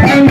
I'm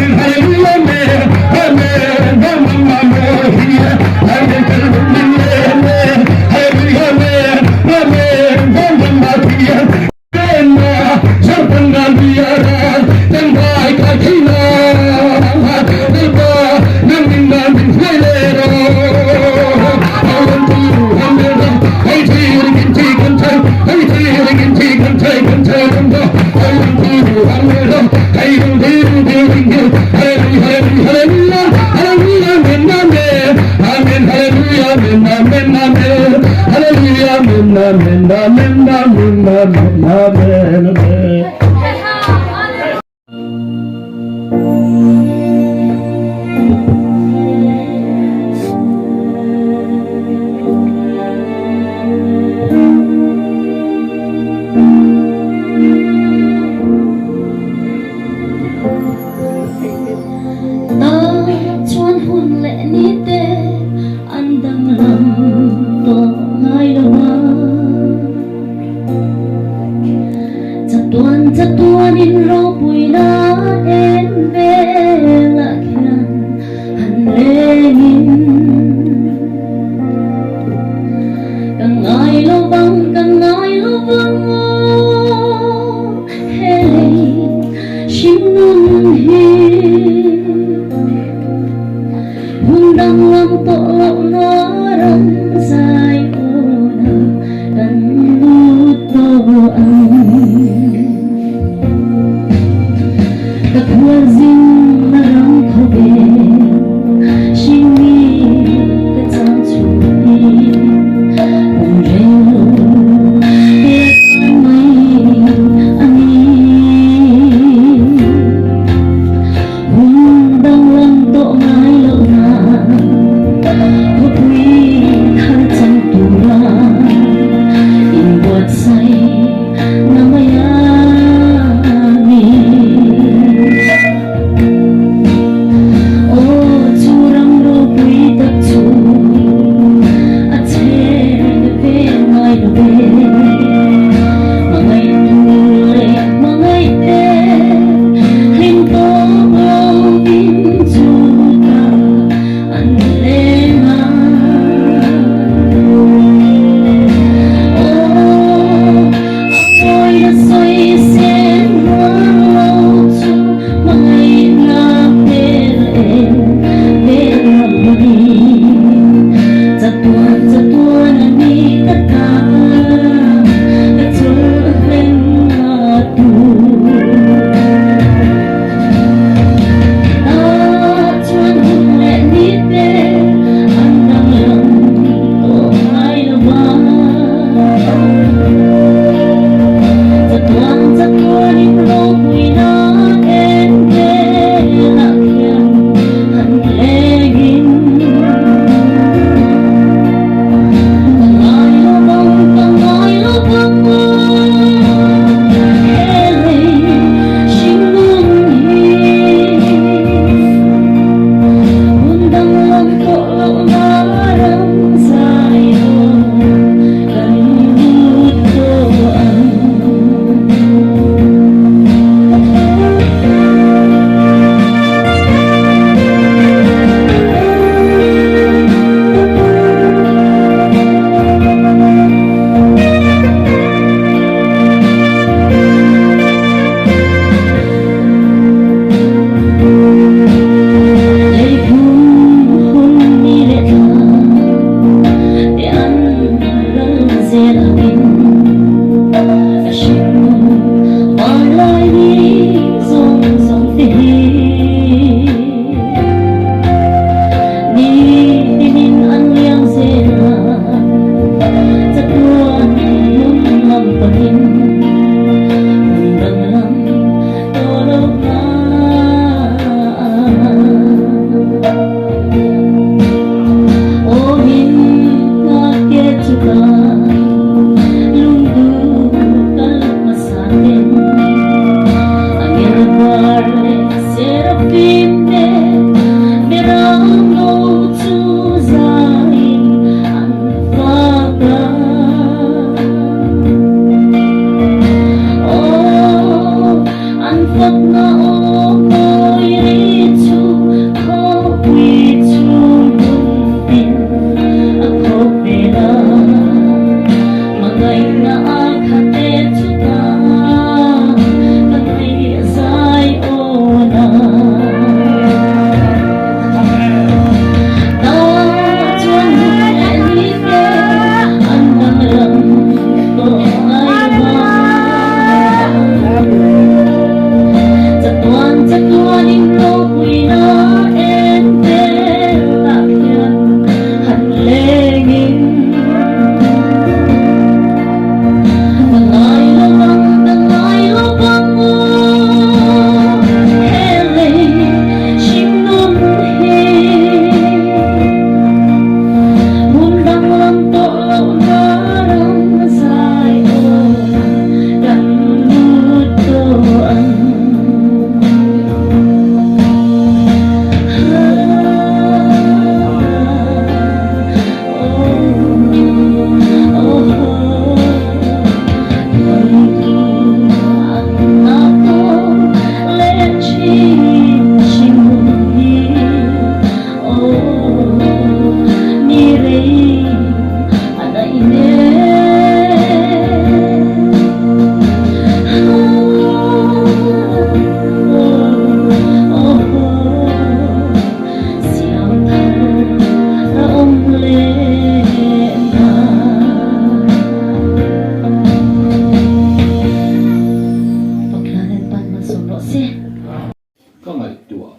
có ngày tua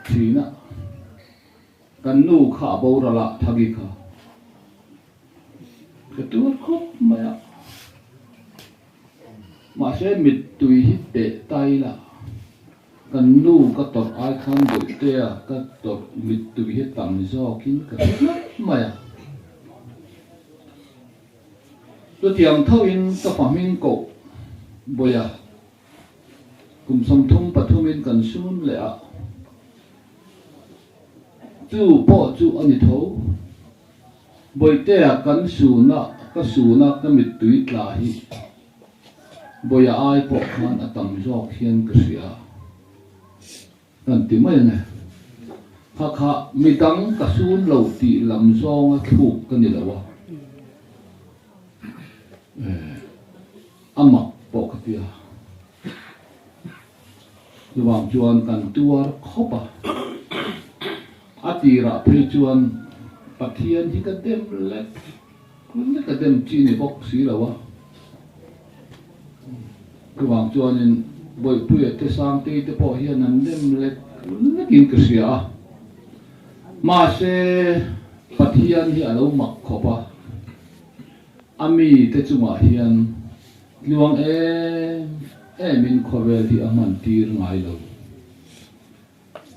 thì na cần nu khả bầu ra lạ thagi khả cái tua khóc mày mà sẽ mít tùy hít tệ tay là cần nu cái tọt ai khăn bội tê cái tọt mít tùy hít tạm do kín cái mày tôi tiệm thâu in cái phạm minh cổ bồi cùng song thông bắt thông in cần xuân lệ chú bỏ chú anh thấu bồi tê cần su na cái mít tùy lại bồi ai bỏ khăn tạm do khiên cái gì cần tìm mấy này khá mi đắng cái xuân lâu tị làm do cái thuộc cái gì là what amma bỏ cái gì rồi vàng chuan cần tua khóc atira phi chuan pathian hi cái đêm lệ cũng cái đêm chi này bốc xí là what cái vàng chuan nên bồi bùi te sang te bỏ hiền anh đêm lệ cũng cái gì mà se pathian hi alo mặc khóc ami te chunga hian luang min khovel hi aman tir ngai lo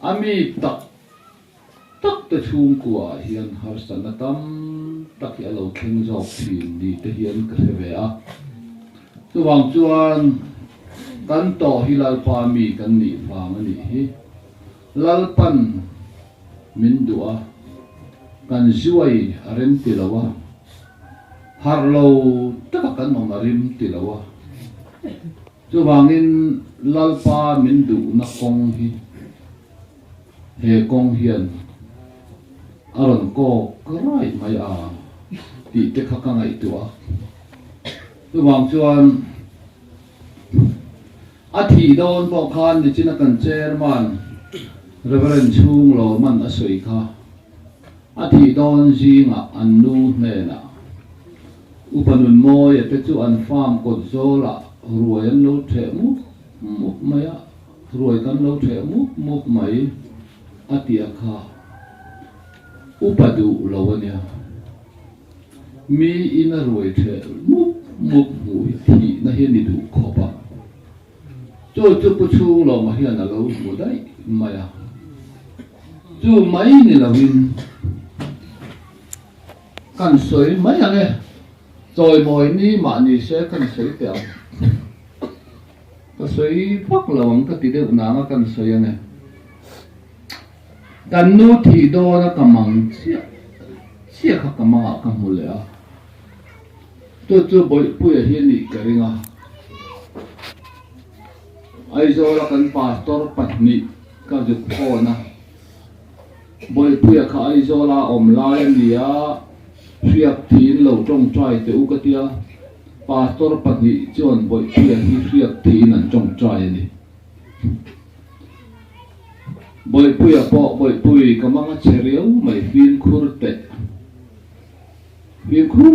ami tak te chung kwa hian har san tam tak hi alo thing jok thin ni te hian ka theve a chuwang chuan kan to hi lalpa mi kan ni wang ani hi lalpan min dua kan zuai arem ti lawa harlo tất cả các món rim tỉ lẩu cho vangin lalpa min du na kong hi he kong hiền aron ko krai mai tỉ te khắc ngai tua cho vang chuan thi don bo khan ni china kan chairman reverend chung lo man asoi kha thi don jinga annu ne na upanun moi te chu an farm kon zola ruai an lo the mu mai ruai kan lo the mu mai atia kha upadu lo ania mi ina ruai the mu thi na hian ni du khopa chu pu chu lo ma hian a lo mu dai mai chu mai ni lo win kan soi mai nge rồi mỗi ni mà ni sẽ cần sấy tiểu cái sấy phát lỏng cái tí đều nắng cần sấy này cần nu thì đo nó cầm măng chia khác cầm măng cầm mù lẽ tôi bồi hiền ni cái gì ngà ai rồi là cần pastor patni cái dục kho na bồi khá ai rồi là lai lia phiệt thìn lâu trong trai te u katia pastor patni chuan boi phiệt hi phiệt thìn an trong trai ni boi pui kamanga chereu mai fin khur te fin khur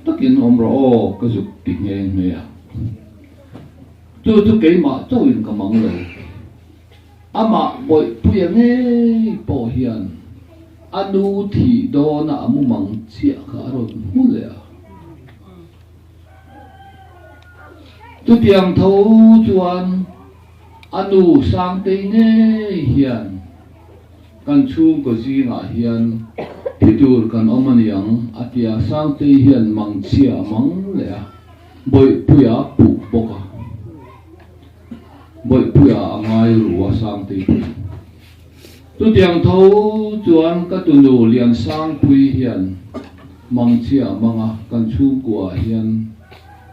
takin omro ka juk ti nge me chu ke ma chawin kamang lo ama boi pui nge po hian anu thì do na amu mang chia khá rồi mu le tu tiang thâu chuan anu sang te nge hian kan chung ko ji nga hian thitur kan omaniang atia sang te hian mang chia mang le boi puya pu boka boi puya angai ruwa sang te tu tiang thâu chuan ka tu nu lian sang pui hian mang chia manga kan chung kwa hian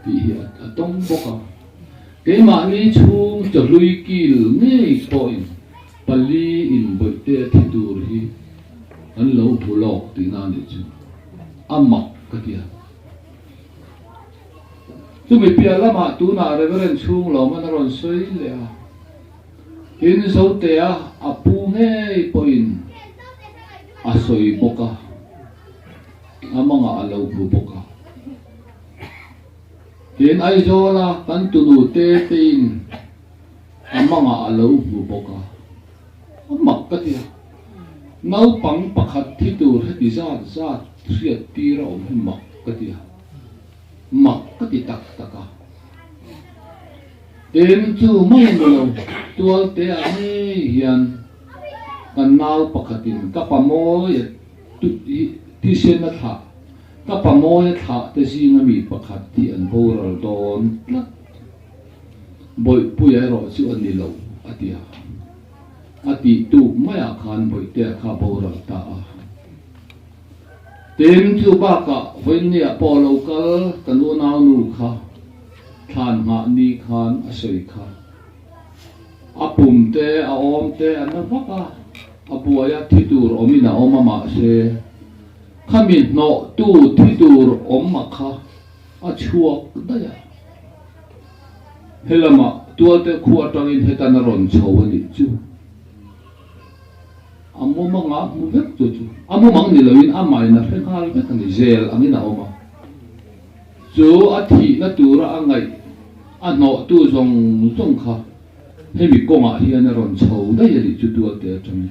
ti hian atong boka ke ma ni chung cho lui kil nge point pali in boi te thitur hi an lo phulok ti na ni chu amma ka tia tu mi pia lama tu na reverend chung lo man ron soi le in so te apu nge point asoi boka amanga alo bu boka tin ai zo la kan tu nu te tin amanga alo mu boka amak ka tia nau pang pakhat thi tur heti zat thriat tira om mak ka tia mak ka ti tak taka ten chu mai lo tual te ani hian kan nau pakhatin ka pamoy tu ti sen na tha ka pamoy tha te singa mi pakhat ti an boral don boy puya ro chu an ni lo atia ati tu maya khan boy te kha boral ta ten chu ba ka hoin nia polo kal kanu nau nu kha than nga ni khan asoi kha apum te a om te an na vaka abuaya thitur omina omama se khami no tu thitur omma kha achuak daya helama tualte khuwa tangin hetana ron chawani chu amu manga mu vek chu amu mang ni loin amai na fekal vek ni zel amina oma chu athi na tura angai ano tu zong zong kha hemi konga hian ron chaw dai li chu tualte atami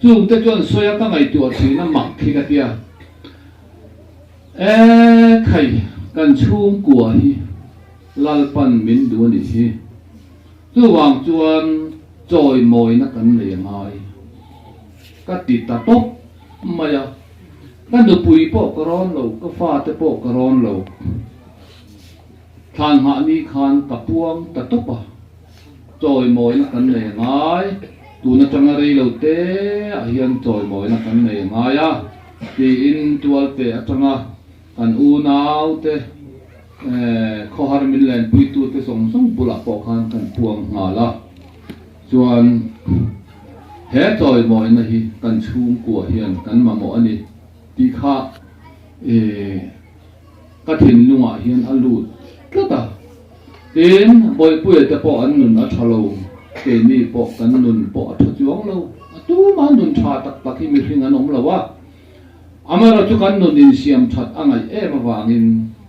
chu te chon soya ka ngai tu athi na mak thi ka tia khai kan chung kwa hi lalpan min du ni hi chu wang chuan choi moi na kan le ngai ka ti ta top maya kan du pui po karon lo ka fa te po karon lo than ha ni khan ta puang ta topa choi moi na kan le ngai tu na changa rei lo te a hian choi moi na kan le ngai a ti in tual te atanga kan u nau te kho har min len pui tu te song song bula po khan kan puang nga la chuan he choi moi na hi kan chung kwa hian kan ma mo ani ti kha ka thin lunga hian alut tlata tin boy pui te po an nun a thalo ke ni po kan nun po a thu chuang lo tu ma nun tha tak tak hi mi hring an om lo wa amara chu kan nun in siam that angai em awangin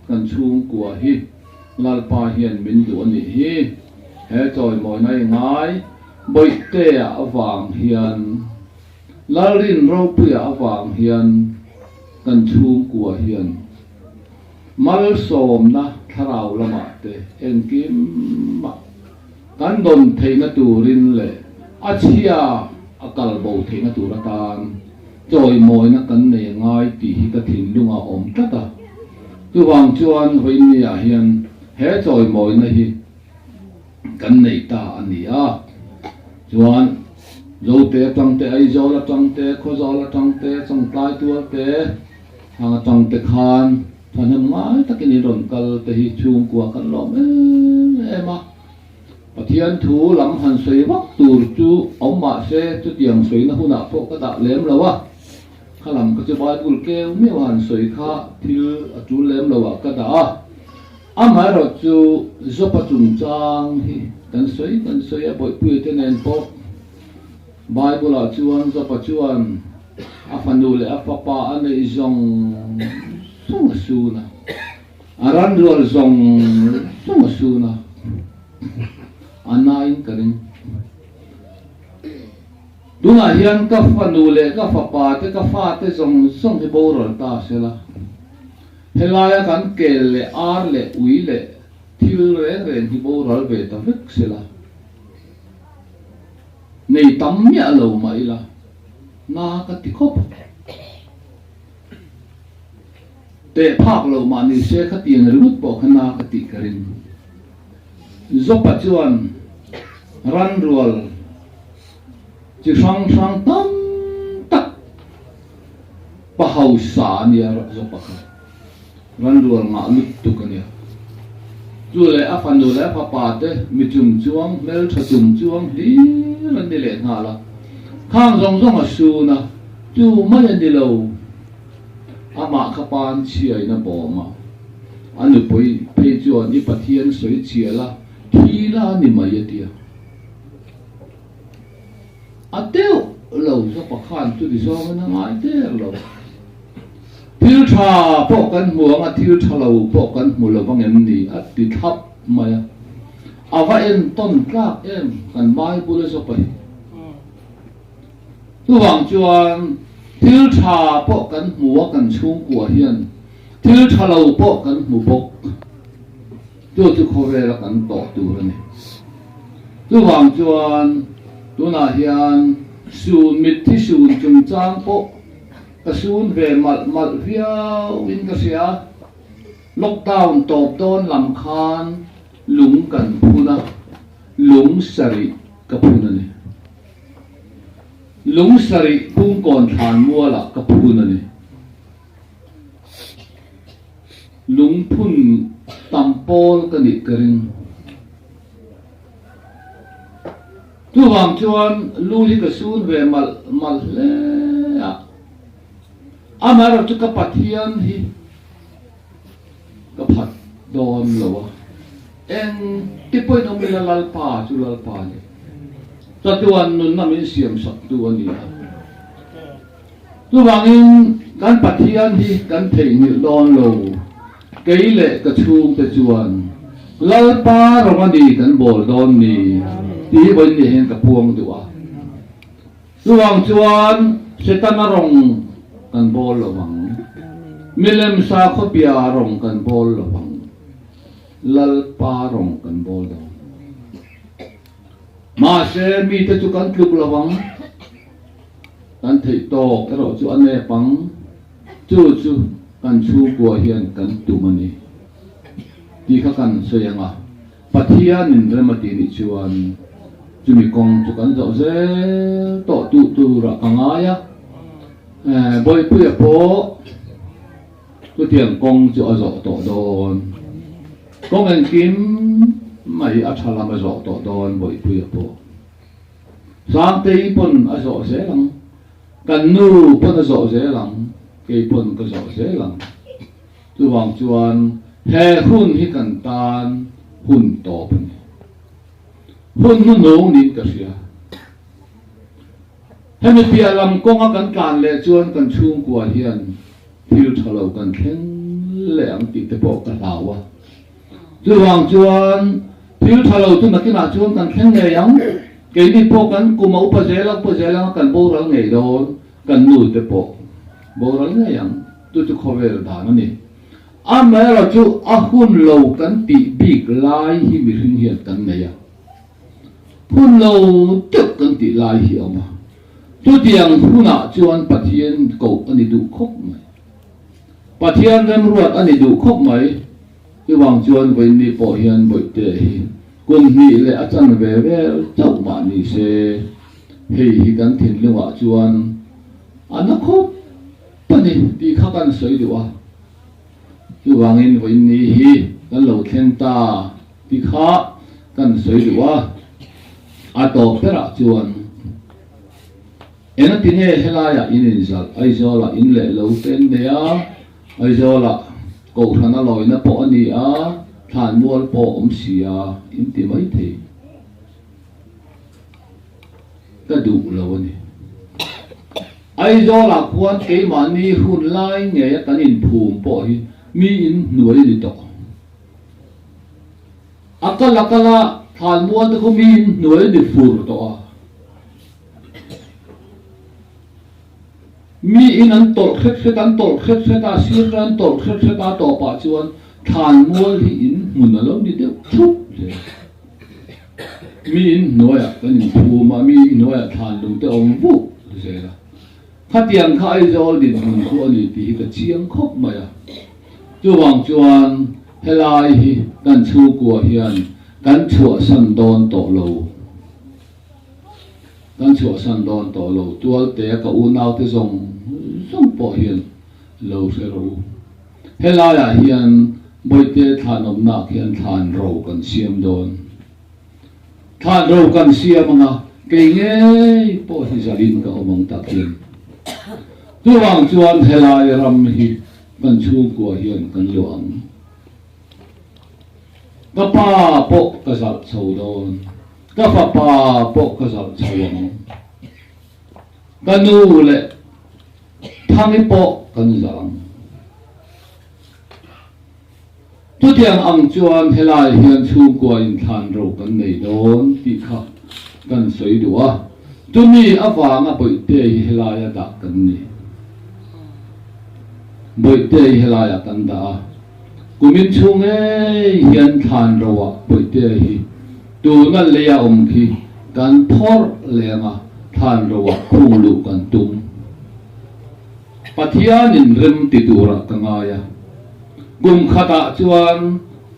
kan chung kwa hi lalpa hian min du ani hi he choi moi nai ngai boi te awang hian lalrin ro pui awang hian kan chung kwa hian mal som na tharau lama te engkim ma kan don theina turin le achia akal bo theina turatan choi moi na kan ne ngai ti hi ka thin lunga om tata chu wang chuan hoin nia hian he choi moi na hi kan nei ta ani a chuan zo te tang te ai zo la tang te kho zo la tang te chang tai tu te hang tang te khan than ngai takin ron kal te hi chung kwa kan lom ema pathian thu lam han soi wak tur chu omma se chu tiang soi na huna pho ka da lem lawa khalam ka chu bible ke me wan soi kha thil atu lem lawa ka da ama ro chu zopa chung chang hi kan soi a boi pui te nen po bible a chuan zopa chuan a fanu le a papa anei zong sung suna aran rol zong sung suna anain karing dunga hian ka fanu le ka papa te ka fa te zong song hi borol ta sela helaya kan kel le ar le ui le thil re ren hi borol ve ta vek sela nei tam ya lo mai la na ka ti khop te phak lo ma ni se kha tiang lut po khana ka ti karin zopa chuan ran rual chi sang sang tam tak pa hau sa ni ara zopa kha ran rual nga lut tu ka ni chu le a fan le pa pa te mi chum chuang mel tha chum chuang hi ran ni le nga la khang zong zong a su na chu mai ni lo ama khapan chiai na boma anu poi pe chuan ni pathian soi chiala thila ni mai atia ateu lo zo pakhan tu di zo na ngai te lo thil tha po kan muang a thil tha lo po kan mu lo bang em ni at ti thap mai ava en ton klak em kan mai bula so pai tu wang chuan thil tha po kan hmuwa kan chung kwa hian thil tha lo po kan hmu bok tu khowela kan to tu ni tu wang chuan tu na hian sun mit thi sun chung chang po ka sun ve mal viau win ka sia lockdown top don lam khan lung kan phuna lung sari ka phuna ni lung sari kung kon than mua la ka phuna ni lung phun tampol ka ni karing tu wang chuan lu hi ka sun ve mal le amara tu ka pathian hi ka phat don lo en tipoi no mila lalpa chu lalpa ni tatuan nun na min siam sak tu ani tu wangin kan pathian hi kan thei ni don lo keile ka chung te chuan lalpa romani kan bol don ni ti bon ni hen ka puang duwa tu wang chuan setana rong kan bol lo wang milem sa khopia rong kan bol lo wang lalpa rong kan bol do ma se mi te chu kan tluk lo wang kan thei to ero chu ane pang chu kan chu kwa hian kan tu mani ti kha kan soyanga pathian in remati ni chuan chumi kong chu kan zo ze to tu ra angaya boy pu ya po tu tiang kong chu a zo to don kong en kim mai a thala ma zo to don boy pu ya po sang te pon a zo ze lang kan nu pon a zo ze lang ke pon ka zo ze lang tu wang chuan he hun hi kan tan hun to pon hun nu no ni ka sia hemi pia lam konga kan kan le chuan kan chung kwa hian thil thalo kan thlen le ang ti te po ka lawa chu wang chuan thil thalo tu nakina chuan kan thlen le yang ke ni po kan kuma upa zela kan bo ral ngei don kan nu te po bo ral ngei yang tu khovel da na ni amela chu ahun lo kan ti big lai hi mi hring hian kan ne ya hun lo tek kan ti lai hi ama tu tiang huna chuan pathian ko ani du khop mai pathian rem ruat ani du khop mai ki wang chuan voi ni po hian boi te hi kun ni le achan ve chau ma ni se hei hi kan thin lewa chuan ana khop pani ti kha kan soi diwa ki wangin voi ni hi kan lo thlen ta ti kha kan soi diwa a to pera chuan ena tine helaya in zal aizola in le lo ten de a aizola ko thana loina po ani a than mual po sia in ti mai the ka du lo ni aizola khuan ke mani hun lai nge kan in phum po hi mi in nuai ni to akala than mual te ko mi in nuai ni fur to a mi in an tol khet an tol khet a sir an tol khet a to pa chuan than mual hi in mun lo ni de thup mi in noya kan in phuma mi noya than lu te om bu se la khatiang kha ai zo din mun ko ni ti ka chiang khop ma ya chu wang chuan helai hi kan chu ko hian kan chua san don to lo kan chua san don to lo tual te ka u nau te zong po hian lo se ro helaya hian boite thanom na hian than ro kan siam don than ro kan siam nga ke nge po hi zalin ka omong ta hian tu wang chuan helai ram hi kan chu ko hian kan luang ka pa po ka zal chho don ka pa po ka zal chhawang ka nu le thang po kan zalang ทุกอย่างอังจวนเฮลายเฮียนชูกว่าอินทานเรากันในโดนที่ข้ากันสวยดัวจุมีอวางอบุยเตยเฮลายดักกันนี่บุยเตยเฮลายกันดากุมินชูเงเฮียนทานเราบุยเตยตัวนั่นเลยอมคีกันทอร์เลยนะทานเราคู่ลูกกันตุงปัทยานินเริ่มติดตัวรักง่ายกุมขตาจวน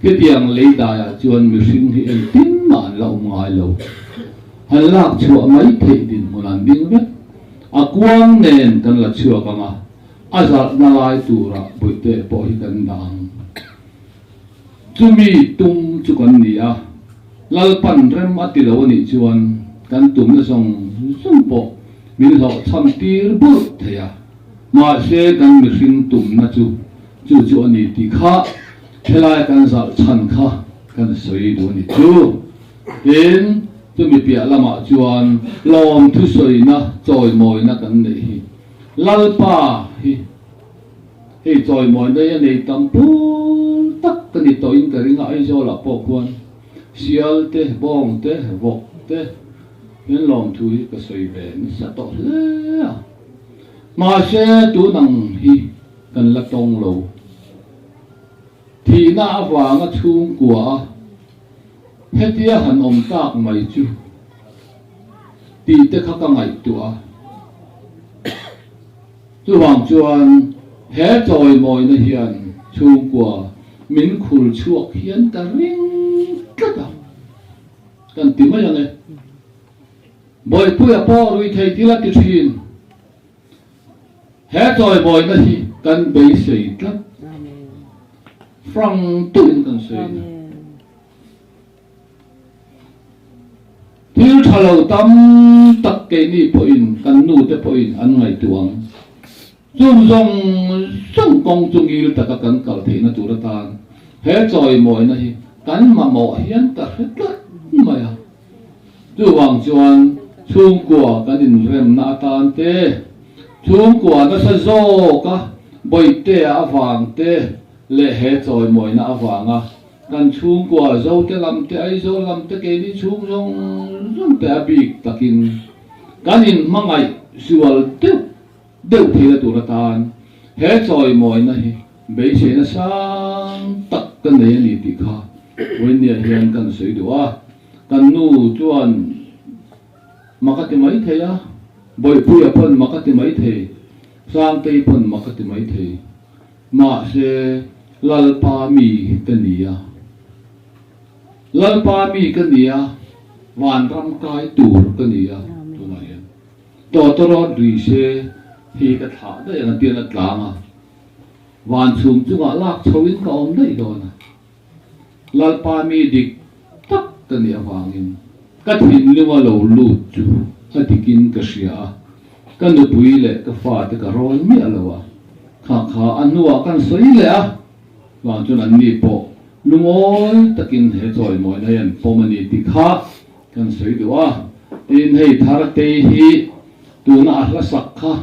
คิดยังเลยได้จวนมิสิงที่เอ็นติมมันเราง่ายเราฮันลักชัวไม่เทียดินมันอันดิ้งเวอากวางเน้นกันละชัวกันอ่ะอาจารย์นาลายตัวระบุตรปอยกันดังจุมีตุงจุกันนี่อ่ะลลปันเริ่มอติลวันนี้จวนกันตุงนี่ส่งปอมีส่งชันตีร์บุตรเทียมาเสกันมิสิงตุงนะจูอันนี้ที่ข้าเฮลายกันสับชันข้ากันสวยดูนี่เห็นจะมีเปียละมาจวนลอมทุสวยนะจอยมอยนะกันนี่ลัลป้าจอยมอยได้ยังไงตั้มปูตักกันนี่ตัวอินกระดิ่งไอ้โจละพวกคนเสียลเตะบ้องเตะวอกเตะเห็นลอมทุยก็สวยแบบนี้สัตว์เลยมาเช่ตัวนังกันละตรงโลที่หน้าฟางก็ชุ่มกว่าเฮ็ดเดียหันอมตากไม่จูตีเตะข้าก็ไงตัวตัววางจวนเฮ็ดจอยมอยนะเฮียนชุ่มกว่ามินคุลชั่วเฮียนกันริงกันติมาอย่างไงบ่อยผู้พ่อรู้ไทยที่ละติชินเฮ็ดจอยมอยนะฮีกันเบยเสียกันฟังตุนกันเสียที่ทะเลตั้มตักเกนี่พออินกันนู่นแต่พออินอันไงตัวงส่งกองจงยิลตะกันเก่าที่นั่นจุดตานเฮ้จอยมอยนะฮีกันมาหมอเฮียนตัดเฮ็ดไม่อะจู่วางจวนชุ่มกว่ากันดินเริ่มนาตานเตชุ่มกว่าก็สะโจกะบ่อยเตะอาฟังเตะเละเฮจอยมอยน่าฟังอ่ะกันชุ่มกว่าโจเตลำเตไอโจลำเตเกนี่ชุ่มเตะบีกตะกินกันอินมังไงสิวัลเดวที่ละตัวละตานเฮจอยมอยนะฮีเบยเชนะสังตักกันเนี่ยนี่ติค่ะวันนี้เฮียนกันสวยดูว่ากันนู่จวนมักติไม่เทียบ่อยผู้ยาพนมักติไม่เทียสร้างตีพนมักติไม่เทียมาเสลัลปามีกันเนี่ยลัลปามีกันเนี่ยวานรำกายตูรกันเนี่ยตัวไหนตัวตลอดดีเสฮีกระถาได้ยังเตียนกลางอ่ะวานชุมจุกลากชวินก็อมได้โดนลัลปามีดิกตักกันเนี่ยวางอินกัดหินเรียกว่าเราลูดจูกัดกินกระเสียกันดูปุยเละก็ฟาดก็ร้อนไม่อะไรวะข้าอันนัวกันสวยเลยอ่ะวางจนอันนี้พอลุงโอ้ยตะกินเฮจอยมอยนั่นพอมันนี่ติดข้ากันสวยดีว่าอินให้ทาร์เตฮีตัวน่าละสักข้า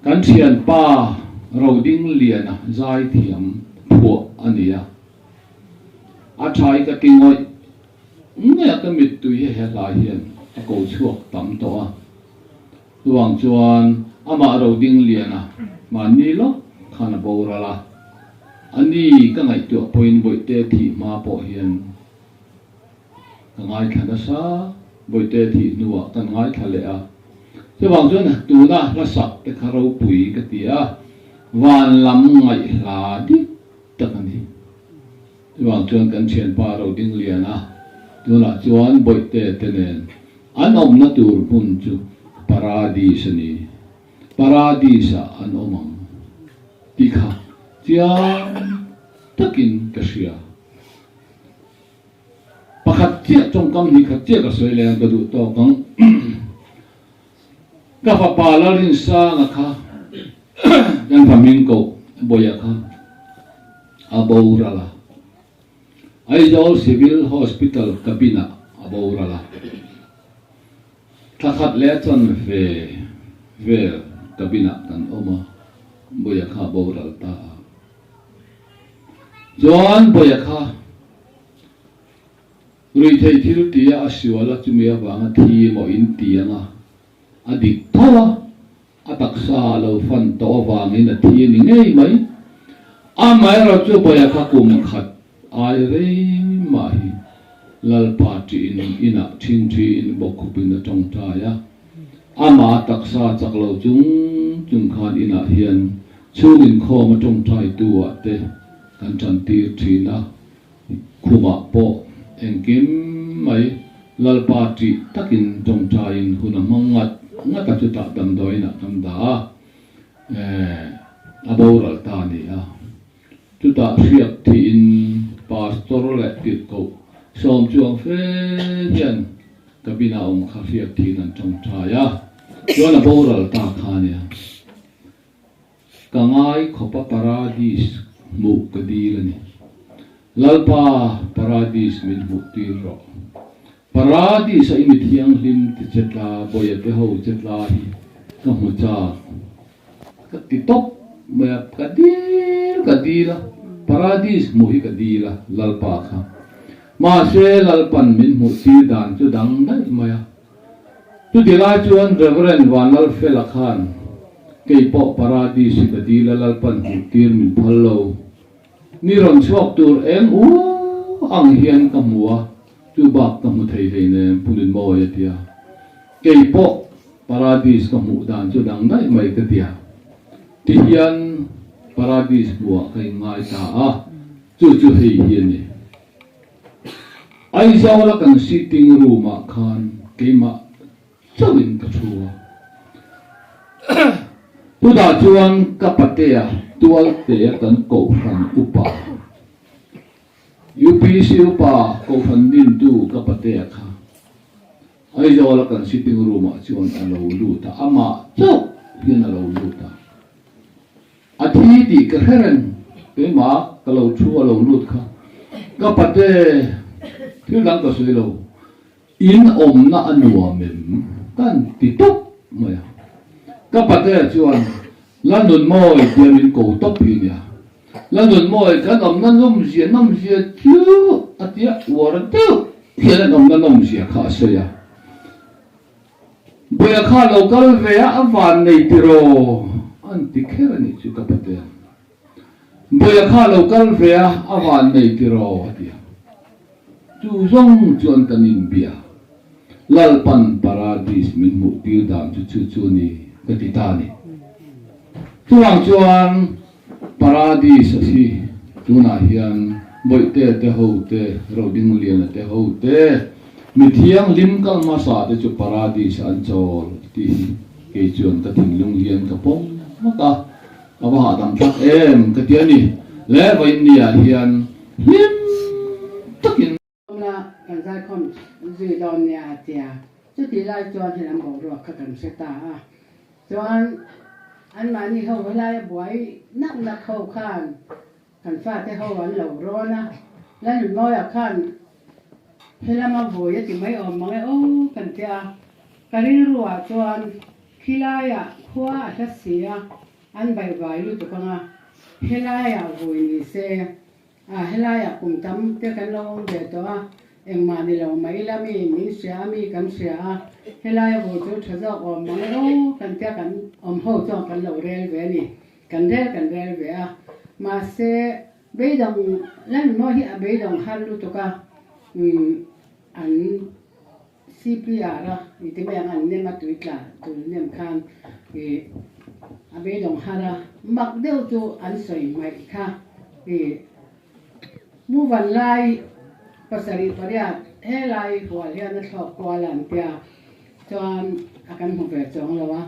กันเชียนป้าเราดิ้งเลียนะใจเทียมพวกอันนี้อ่ะอาชายก็กินไว้เนี่ยก็มิดตุยเฮลายเฮียนกูช่วงตั้มตัววางจวนอามาเราดิ้งเลียนะมานี่ล้อขันบูระละอันนี้ก็ไงตัวพอยน์บ่อยเตะที่มาพอเฮียนก็ไงขันซาบ่อยเตะที่นัวกันไงทะเลอ่ะจะวางจวนตัวน่ะละสักแต่คาราปุยก็ตีอ่ะวันลำไงลาดิตะกันนี้จะวางจวนกันเชียนปาเราดิ้งเลียนะตัวน่ะจวนบ่อยเตะเตนอันอมนัตูร์ปุ่นจูปาราดีสนีParadisa an omang tika tia takin kasia pakat tia trong kam ni khat tia ka soi le ka du to kang ka fa pala rin sa nga kha yang faming ko boya kha abaurala Aizawl Civil Hospital Kabina abaurala takhat le chon ve kabina kan oma boya kha boral ta John Boyaka Rui Thiru Tia Asiwala Chumia Vanga Thi Mo In Tianga Adik Tawa Ataksa Lo Fan To Vangin a Thi Ni Ngay Mai Amai Rachu Boyaka Kum Khat Ai Re Mahi Lal Party Ina Chinchi in Bokupin the Tongtaya Ama Taksa Chaklo Chung Khan Ina Hian Chugin Koma Tongtai Tua Te Kantantir Trina Kuma Po Engkim Mai Lal Party Takin Tongtain Huna Mangat Ngatachuta Damdoina Tamda Aboral Tani Tuta Siak Tin Pastoral Electric Som Chuang Fedian Kabina Khasiak Tin and Tongtaya Joan Aboral Takania Kangai Kopa Paradis Mukadilani Lalpa Paradis Min Muktiro Paradis sa imitiang lim Titla Boya Peho Titlahi Kamucha Katitop Maya Kadila Paradis Muhi Kadila Lalpa Ka Mashe Lalpan Min Muktidan Chudang Dai Maya Tu Dila Chuan Reverend Wanal Felakhan K-pop Paradis Kadila Lalpan Muktir Min Palo Niron Swak Tur Ang Hian Kamua Tubak Kamu Thei Ne Pulin Mo Yatia K-pop Paradis Kamu Dan Chudang Dai Mai Katia Tihian Paradis Bua Kay Ngai Ta Chu Hei Hian Ni Ai Zawla Kan Sitting Room Khan Kema Chawin Kachua Tuda Chuan Kapatea Tual Tea Kan Ko Fan Upa UPC Upa Ko Fan Din Du Kapatea Ka Ai Zawla Kan Sitting Room Chuan Alo Luta Ama Chok Hian Alo Luta Ati Di Kaheren Kema Kalau Chu Alo Lut Ka Kapate Tilang Ka Suilo In Na Anua Mem Kan Titok Maya Kapate Chuan London Moy Diamin Ko Topinia London Moy Kan Nam Sia Chu Atia Waran Tu Hian Nam Sia Ka Saya Boya Ka Local Vea Avan Nei Tiro Anti Kerani Chu Kapate Boya Ka Local Vea Avan Nei Tiro Atia Tu Zong Chuan Kanin Bia Lalpan Paradis Min Muktir Dam Chu Ni Katitani Tuang Chuan Paradis Asi Tuna Hian Boite Te Hote Roding Lian Te Hote Mithiang Lim Kal Masa Te Chu Paradis Anchol Ti Ke Chuan Kating Lung Lian Kapong Maka Abaha Dam Tak Katiani Le Vai Nia Hian Lim Takin Kan sai kon zui don ya tia chu ti lai chuan hi lam bo ro ka kan se ta chuan an ma ni ho lai buai nak ho khan kan fa te ho an lo ro na lan mo ya khan helama bo ya ti mai om ma o kan tia karin ruwa chuan khilaya khwa ta sia an bai lu to kanga helaya bo ni se helaya kum tam te kan lo de to Em mà đi lâu mấy là mình cắm xả helai vô chỗ thở dọc om mà nó cần tiếc cần hậu cho cần lâu rèn về nè cần rèn về mà sẽ bây đồng lần nói hiện bây đồng han lu to ka anh CPR ra thì bây giờ anh nem mà tuổi là tuổi nem khan thì bây đồng han ra mặc đều cho anh soi mày kha thì mua vần lai Pasari Pariat helai hual hian a thlok kwalan tia chuan akan hu ve chong lawa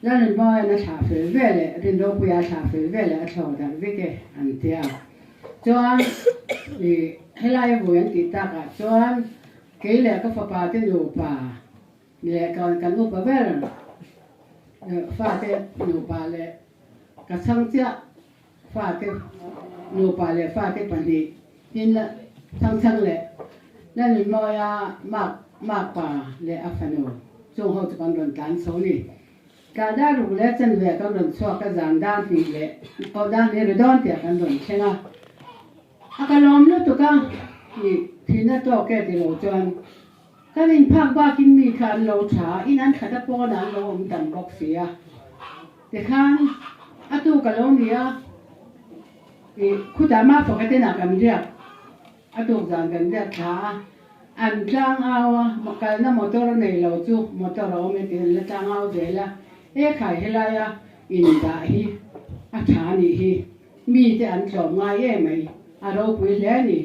lan ba na tha fel vele rin ro puya tha fel vele a thlok dar veke an tia chuan helai buan ti ta ka chuan keile ka fa pa te no pa le kan no pa vel fa te no pa le ka sang tia fa te no pa le fa te pa ni hin Thăng lệ nên moi mạc bà lệ áp phản hồi chung hậu cho con đoàn tán số này cả đa rục lệ chân về con đoàn xoa cái giàn đan thì lệ có đan lệ rồi đón tiệt con đoàn xem à akalom lo to ka ni thina to ke ti lo chuan kanin phak ba kin mi khan lo tha in an khata po na lo om tam bok sia te khan atu kalom nia khudama phokate na kam ria atu zang kan ria tha an tlang awa makal na motor nei lo chu motor o me tin la tlang aw de la e khai helaya in da hi a tha ni hi mi te an tlom ngai e mai a ro pui le ni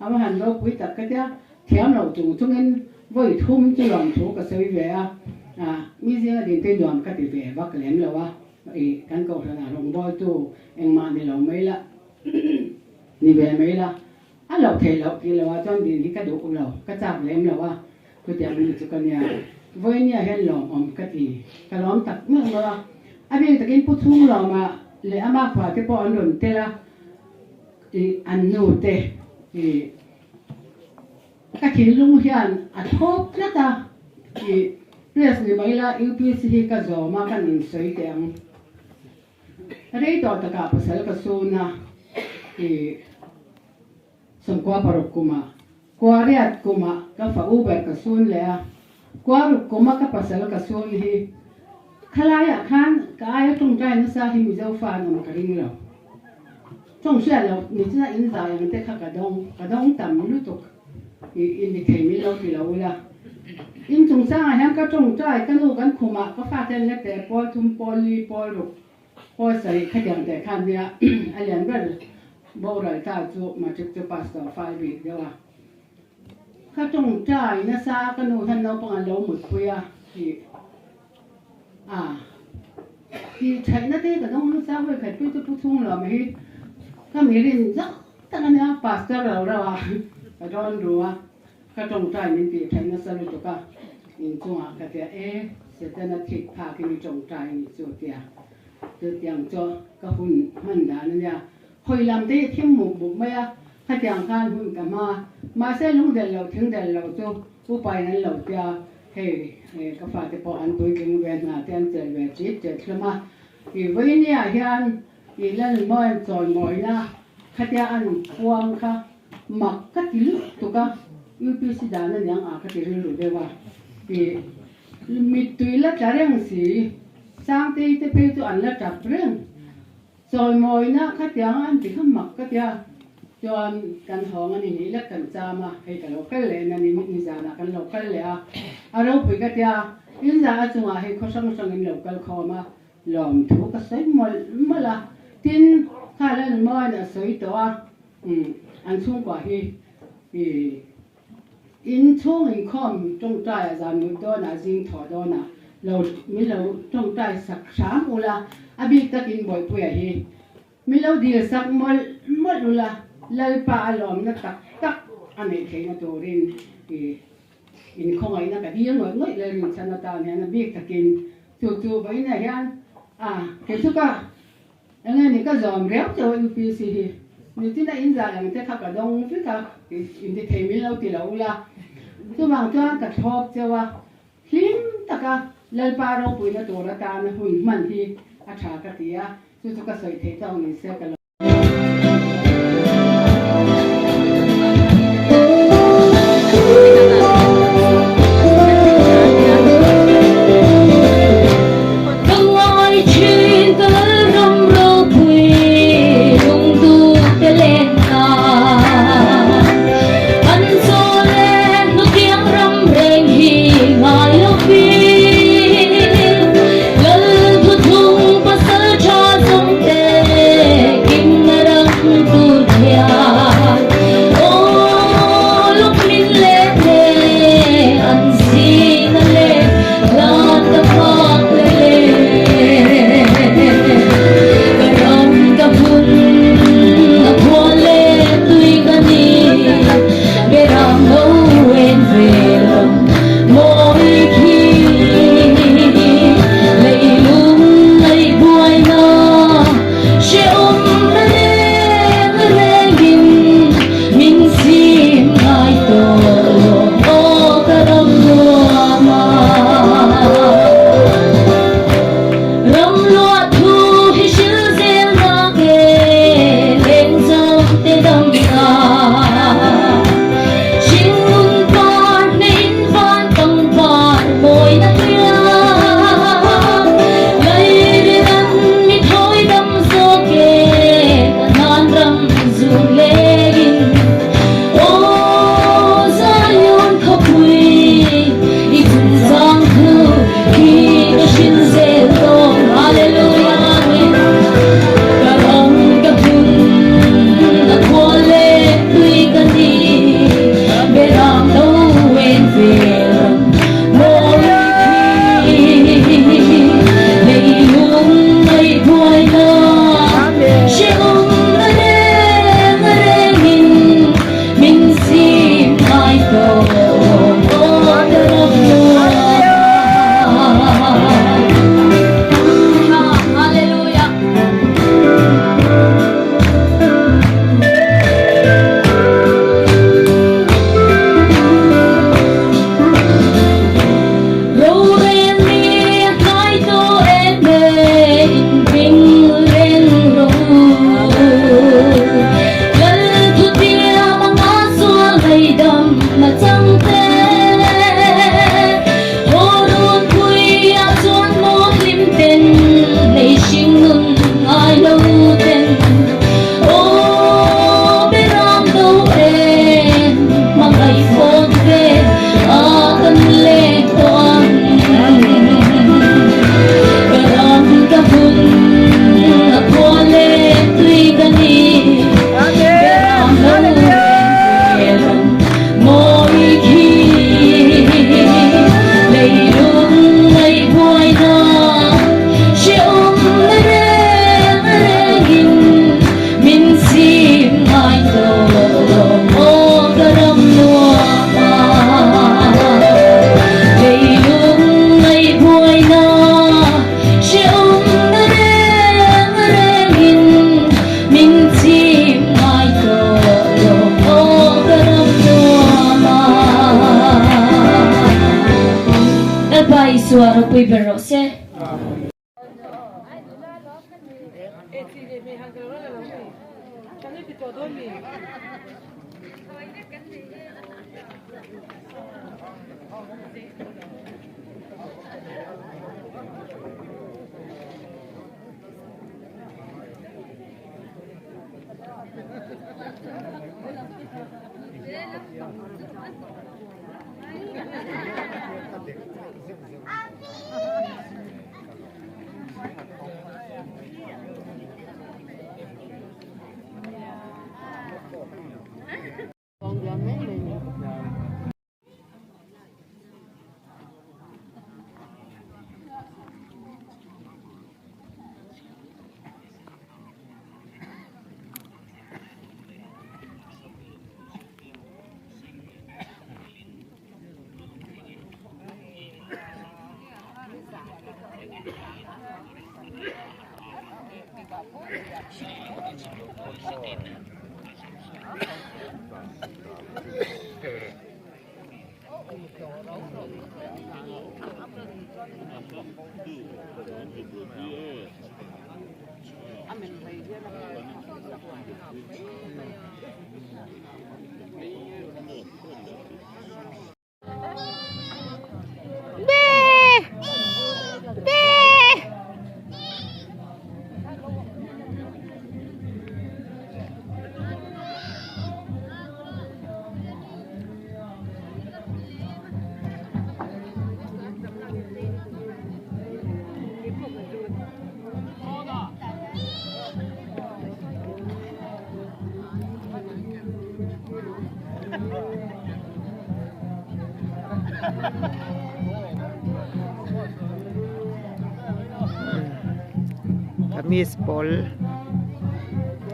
ama han ro pui tak ka tia thiam lo chung chungin voi thum chu lom thu ka sei ve a mi zinga din te dom ka ti ve bak lem lo wa e kan ko na rong boy tu eng ma ni lo mai la ni ve mai la a lo the lo ki lo wa chon din hi ka du lo ka chak lem lo wa ku tiam ni chu ka nia voi nia hen lo om ka ti ka lom tak me lo a bi takin pu chung lo ma le ama khwa te po an lon te la an nu te ka thin lung hian a thop na ta res ni mai la UPC hi ka zo ma kan in soi te ang rei to ta ka pasal ka su na som kwa parok kuma kwa riat kuma ka fa uber ka sun le a kwa ru kuma ka pasal ka sun hi khalaya khan ka ai tung trai na sa hi mi zo fa no ka ring lo trong xe lo ni china in za yang te kha ka dong tam lu tok in ni thei mi lo ti lo la in chung sa ha ka trong trai ka lu kan khuma ka fa ten le te pol thum pol li pol ru pol sai kha yang te khan dia alian ber bo rai ta chu ma chuk chu pastor 5 week de wa ka trong trai na sa ka nu than no pang lo mut puya thì thấy nó thế cả đông sao vậy phải tôi phụ chung là mấy các mấy đến rất tất cả những pastor rồi đó cái đó rồi cái trong trai mình thì thấy nó sao được cả nhìn chung cái thế sẽ tên là thịt phá cái trong trai mình cho tiền từ tiền cho cái hun mình đã nên là hồi làm thế thêm một bộ mấy cái tiền can hun cả mà sẽ lúc đèn lầu tiếng đèn lầu cho u bài nên lầu tiền hey cái phát cái bộ anh tôi kinh về là tiền tiền về chết mà thì với nhà hiện thì lên mọi rồi mọi na khách ăn uống cả mặc cái gì lúc tụi cả UPC đã nên yang cái gì lúc đấy vào thì mình tùy là trả riêng gì sang tây tây pe tụi anh là trả riêng rồi mọi na khách ăn thì không mặc cái gì cho anh căn hộ anh này là căn cha mà hay cái local này anh mình ra là căn local này à đâu phải cái gì in ra chung à hay có sang in local kho mà làm thu cái sấy mà là tin khai lên mà là sấy đó anh chung quả thì in chung in com trong trai ra người đó là riêng thọ đó là lâu mình lâu trong trai sạc sáng u là abi ta in bồi bồi hi mình lâu đi sạc mà u là lời pa lom na tak anh ấy thấy nó đồ rin thì in không ai na cái gì người người lời rin sana ta này na biết ta kinh tu vậy này anh cái số cả anh ấy cái dòm réo cho UPC thì nếu tin là in ra là người ta khắc đông phía cả in thì thấy mình lâu thì lâu là tôi mang cho cái thọp choว่าhiếm tất cả lời pa đâu bùi nó đồ ra ta nó hùn mình thì trả cái gì tôi cái sợi thế tao mình sẽ cái Hãy subscribe cho kênh Ghiền Mì Gõ để không bỏ lỡ ro pui ber ro se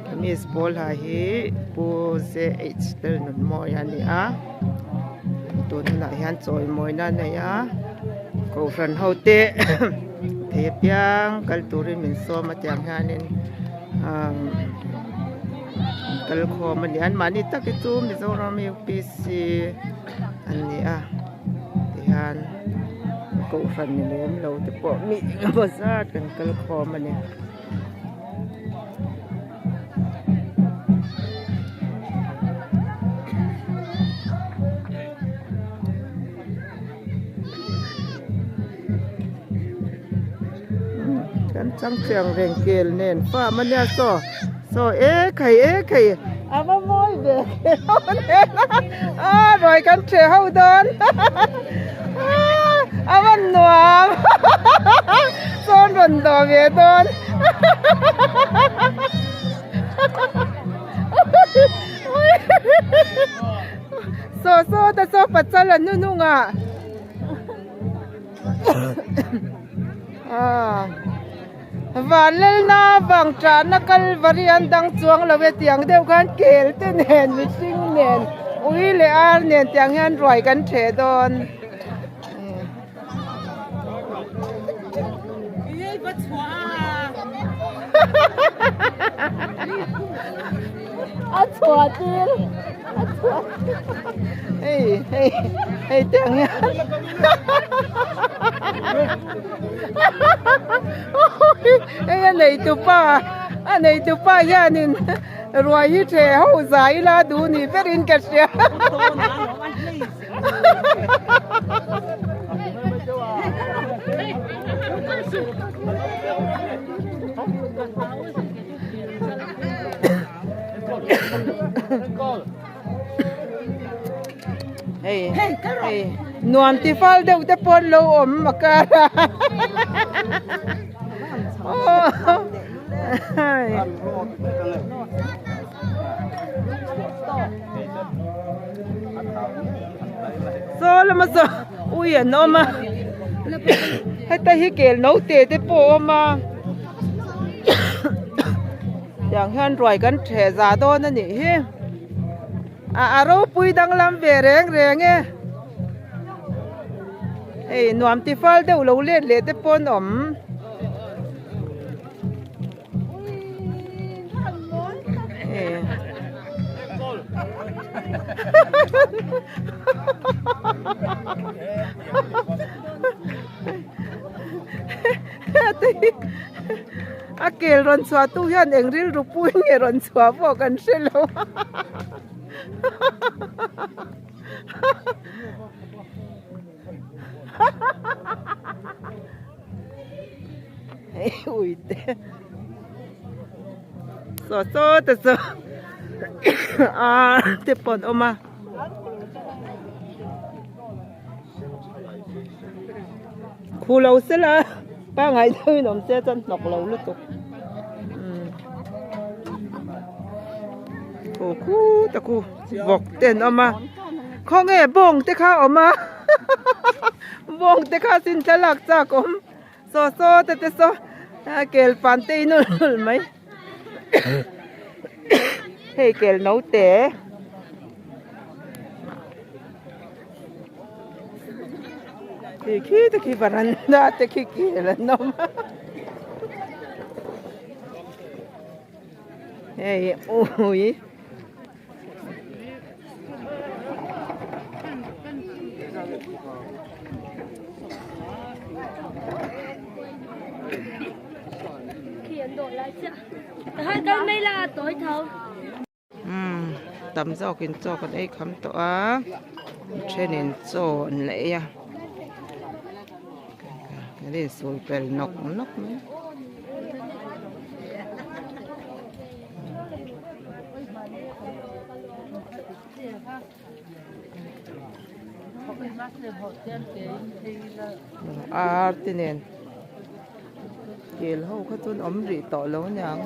Kamis Paul hi pu ZH tel nun mo yan ni a tun la hian choi moi na ne ya ko fran hote the piang kal turin min so ma tiang hanin kal kho man yan mani tak chu mi zo ram UPC an ni a tihan ko fran ni lem lo te po mi bo sa kan kal kho man niจังเสียงเร่งเกลเน่นฟ้ามันเนี่ยโซไข่เอามาโมยเด็กมันเห็นนะรอยกันเฉยเฮาเดินเอามันหนวมโซนรนต่อเวทนโซแต่โซปัจจัยละนุ่งอ่ะวันเล่นน้าบังจานนักกลวารีอันดังจวงเราเวทียงเดียวกันเกลเต้นเห็นมิซิงเน่นอุ้ยเลยอาเน่นตียงยันรอยกันเฉดโดนอาชัวจริงเฮ้ยตียงยันอันไหนตัวป้ายานินรวยยี่เท่าสายลาดูนี่เป็นอินกัดเสียเฮ้ยนวมที่ฟ้าเดี๋ยวจะปนโลอมมาการโซลมาโซอุ้ยน้องมาให้ตาฮิเกลน้องเตะโปมาอย่างฮันรวยกันแฉซาโดนนั่นนี่เราปุยดังลำเวแรงเงี้ยหนวมที่ฟ้าเดี๋ยวเราเล่นเตะปนอม te a kel ron chua tu hian engril rupui nge ron chua bo kan selo ui te so te so te pon oma khu lâu sẽ là ba ngày thôi nó sẽ chân nọc lâu lúc tục khu ta khu vọc tiền oma không nghe bông te kha oma bông te kha xin trả lạc cha cũng so te so kel pan te nul mấy hey kel nấu té khi baranda te khi kel nom hey ui hai con đây là tối thấu tầm rau kiến cho con ấy khám tọa trên nền cho lệ à cái này sôi bèn nọc mấy thế nên kel hậu khát chun ấm rỉ tỏ lâu nhàng